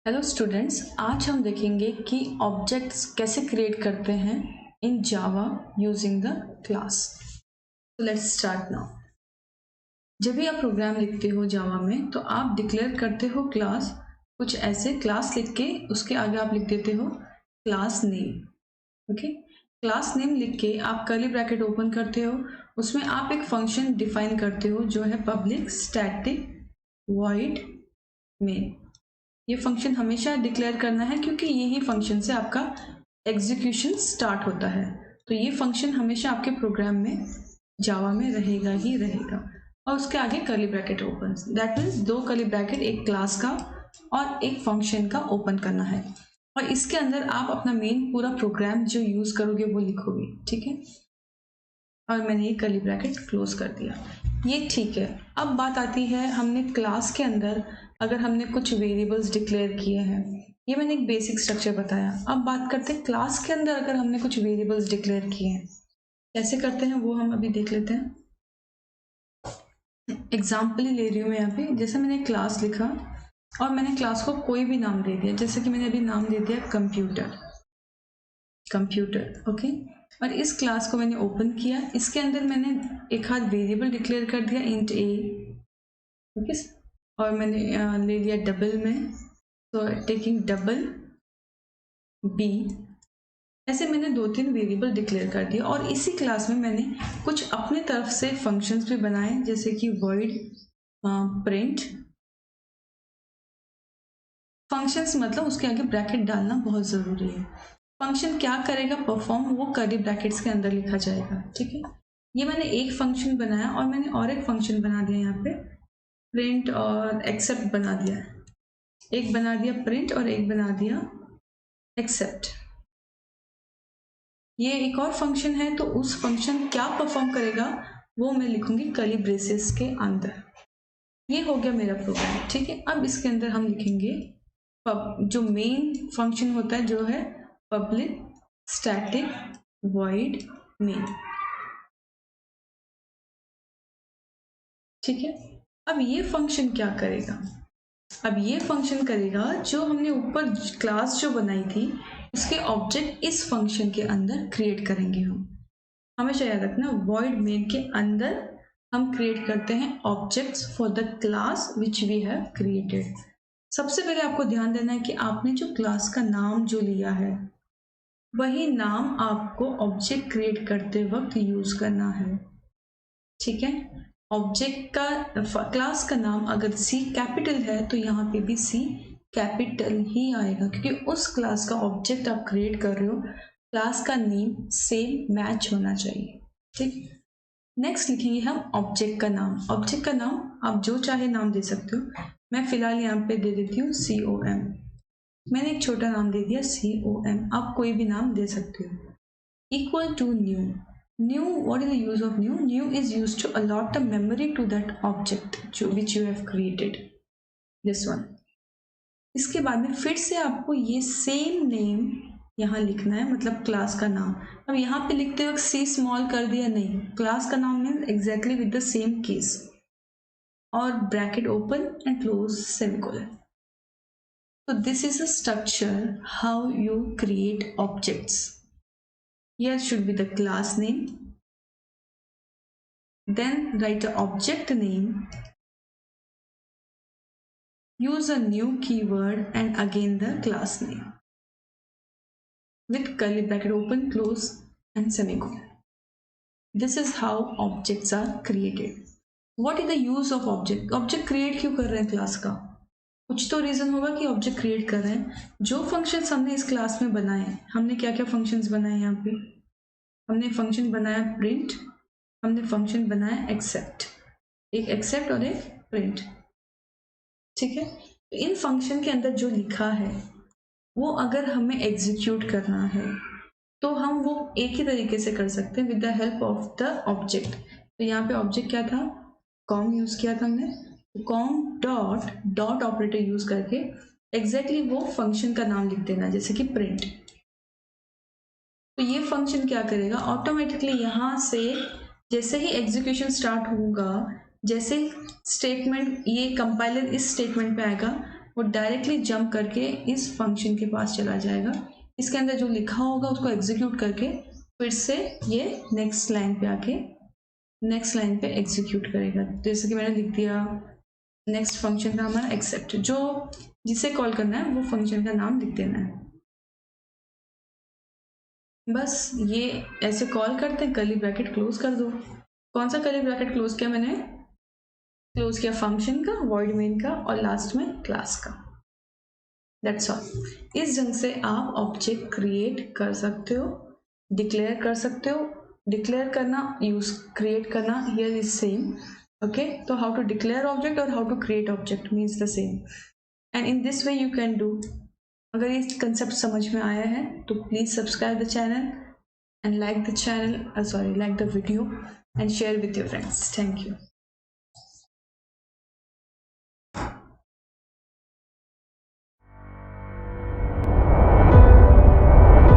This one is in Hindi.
हेलो स्टूडेंट्स, आज हम देखेंगे कि ऑब्जेक्ट्स कैसे क्रिएट करते हैं इन जावा यूजिंग द क्लास। तो लेट्स स्टार्ट नाउ। जब भी आप प्रोग्राम लिखते हो जावा में तो आप डिक्लेयर करते हो क्लास, कुछ ऐसे क्लास लिख के उसके आगे आप लिख देते हो class name. Okay, class name लिख के आप कर्ली ब्रैकेट ओपन करते हो, उसमें आप एक फंक्शन डिफाइन करते हो जो है पब्लिक स्टैटिक वॉइड मेन। ये फंक्शन हमेशा डिक्लेयर करना है क्योंकि यही फंक्शन से आपका एग्जीक्यूशन स्टार्ट होता है। तो ये फंक्शन हमेशा आपके प्रोग्राम में जावा में रहेगा ही रहेगा। और उसके आगे curly bracket open, that means दो कर्ली ब्रैकेट एक क्लास का और एक फंक्शन का ओपन करना है, और इसके अंदर आप अपना मेन पूरा प्रोग्राम जो यूज करोगे वो लिखोगे। ठीक है, और मैंने ये कर्ली ब्रैकेट क्लोज कर दिया, ये ठीक है। अब बात आती है, हमने क्लास के अंदर अगर हमने कुछ वेरिएबल्स डिक्लेयर किए हैं, ये मैंने एक बेसिक स्ट्रक्चर बताया। अब बात करते हैं क्लास के अंदर अगर हमने कुछ वेरिएबल्स डिक्लेयर किए हैं कैसे करते हैं वो हम अभी देख लेते हैं। एग्जाम्पल ही ले रही हूँ मैं यहाँ पे। जैसे मैंने क्लास लिखा और मैंने क्लास को कोई भी नाम दे दिया, जैसे कि मैंने अभी नाम दे दिया कंप्यूटर। ओके, और इस क्लास को मैंने ओपन किया, इसके अंदर मैंने एक हाथ वेरिएबल डिक्लेयर कर दिया इंट ए। ओके, और मैंने ले लिया डबल में, तो टेकिंग डबल बी। ऐसे मैंने दो तीन वेरिएबल डिक्लेयर कर दिया, और इसी क्लास में मैंने कुछ अपने तरफ से फंक्शंस भी बनाए, जैसे कि वॉइड प्रिंट। फंक्शंस मतलब उसके आगे ब्रैकेट डालना बहुत ज़रूरी है। फंक्शन क्या करेगा परफॉर्म, वो कर्ली ब्रैकेट्स के अंदर लिखा जाएगा। ठीक है, ये मैंने एक फंक्शन बनाया और मैंने और एक फंक्शन बना दिया यहाँ पे, प्रिंट और एक्सेप्ट बना दिया। एक बना दिया प्रिंट और एक बना दिया एक्सेप्ट। ये एक और फंक्शन है, तो उस फंक्शन क्या परफॉर्म करेगा वो मैं लिखूंगी कर्ली ब्रेसेस के अंदर। ये हो गया मेरा प्रोग्राम। ठीक है, अब इसके अंदर हम लिखेंगे जो मेन फंक्शन होता है जो है पब्लिक स्टैटिक वॉइड मेन। ठीक है, अब ये फंक्शन क्या करेगा, अब ये फंक्शन करेगा जो हमने ऊपर क्लास जो बनाई थी उसके ऑब्जेक्ट इस फंक्शन के अंदर क्रिएट करेंगे। हम हमेशा याद रखना, वॉइड मेन के अंदर हम क्रिएट करते हैं objects for the class which we have created. सबसे पहले आपको ध्यान देना है कि आपने जो क्लास का नाम जो लिया है वही नाम आपको ऑब्जेक्ट क्रिएट करते वक्त यूज करना है। ठीक है, ऑब्जेक्ट का क्लास का नाम अगर सी कैपिटल है तो यहाँ पे भी सी कैपिटल ही आएगा, क्योंकि उस क्लास का ऑब्जेक्ट आप क्रिएट कर रहे हो, क्लास का नेम सेम मैच होना चाहिए। ठीक, नेक्स्ट लिखेंगे हम ऑब्जेक्ट का नाम। ऑब्जेक्ट का नाम आप जो चाहे नाम दे सकते हो, मैं फिलहाल यहाँ पे दे देती हूँ COM। मैंने एक छोटा नाम दे दिया COM, आप कोई भी नाम दे सकते हो। Equal to new. New, what is the use of new? New is used to allot the memory to that object which you have created. This one. इसके बाद में फिर से आपको ये सेम नेम यहाँ लिखना है, मतलब क्लास का नाम। अब यहाँ पे लिखते वक्त C स्मॉल कर दिया नहीं, क्लास का नाम means exactly with the same case, और bracket open and close semicolon. So this is a structure how you create objects. Here should be the class name, then write the object name, use a new keyword and again the class name with curly bracket open, close and semicolon. This is how objects are created. What is the use of object? Object create क्यों कर रहे हैं क्लास का? कुछ तो रीजन होगा कि ऑब्जेक्ट क्रिएट कर रहे हैं। जो फंक्शंस हमने इस क्लास में बनाए, हमने क्या क्या फंक्शंस बनाए यहाँ पे, हमने फंक्शन बनाया प्रिंट, हमने फंक्शन बनाया एक्सेप्ट, एक एक्सेप्ट और एक प्रिंट। ठीक है, तो इन फंक्शन के अंदर जो लिखा है वो अगर हमें एग्जीक्यूट करना है तो हम वो एक ही तरीके से कर सकते हैं with the help of the object. तो यहाँ पे ऑब्जेक्ट क्या था, कॉम यूज किया था हमने, कॉम डॉट ऑपरेटर यूज करके एग्जैक्टली वो फंक्शन का नाम लिख देना, जैसे कि प्रिंट। तो ये फंक्शन क्या करेगा, ऑटोमेटिकली यहाँ से जैसे ही एग्जीक्यूशन स्टार्ट होगा, जैसे स्टेटमेंट ये कंपाइलर इस स्टेटमेंट पे आएगा, वो डायरेक्टली जंप करके इस फंक्शन के पास चला जाएगा, इसके अंदर जो लिखा होगा उसको एग्जीक्यूट करके फिर से ये नेक्स्ट लाइन पे आके नेक्स्ट लाइन पे एग्जीक्यूट करेगा। जैसे कि मैंने लिख दिया नेक्स्ट फंक्शन का हमारा एक्सेप्ट, जो जिसे कॉल करना है वो फंक्शन का नाम लिख देना है। बस ये ऐसे कॉल करते हैं, कर्ली ब्रैकेट क्लोज कर दो। कौन सा कर्ली ब्रैकेट क्लोज किया मैंने? क्लोज किया फंक्शन का, वॉइड मेन का और लास्ट में क्लास का। That's all. इस ढंग से आप ऑब्जेक्ट क्रिएट कर सकते हो, डिक्लेयर कर सकते हो। डिक्लेयर करना, यूज क्रिएट करना हियर इज सेम। ओके, तो हाउ टू डिक्लेयर ऑब्जेक्ट और how to create object means the same, and in this way you can do. अगर ये कंसेप्ट समझ में आया है तो please subscribe the channel and like the channel, like the video and share with your friends. Thank you.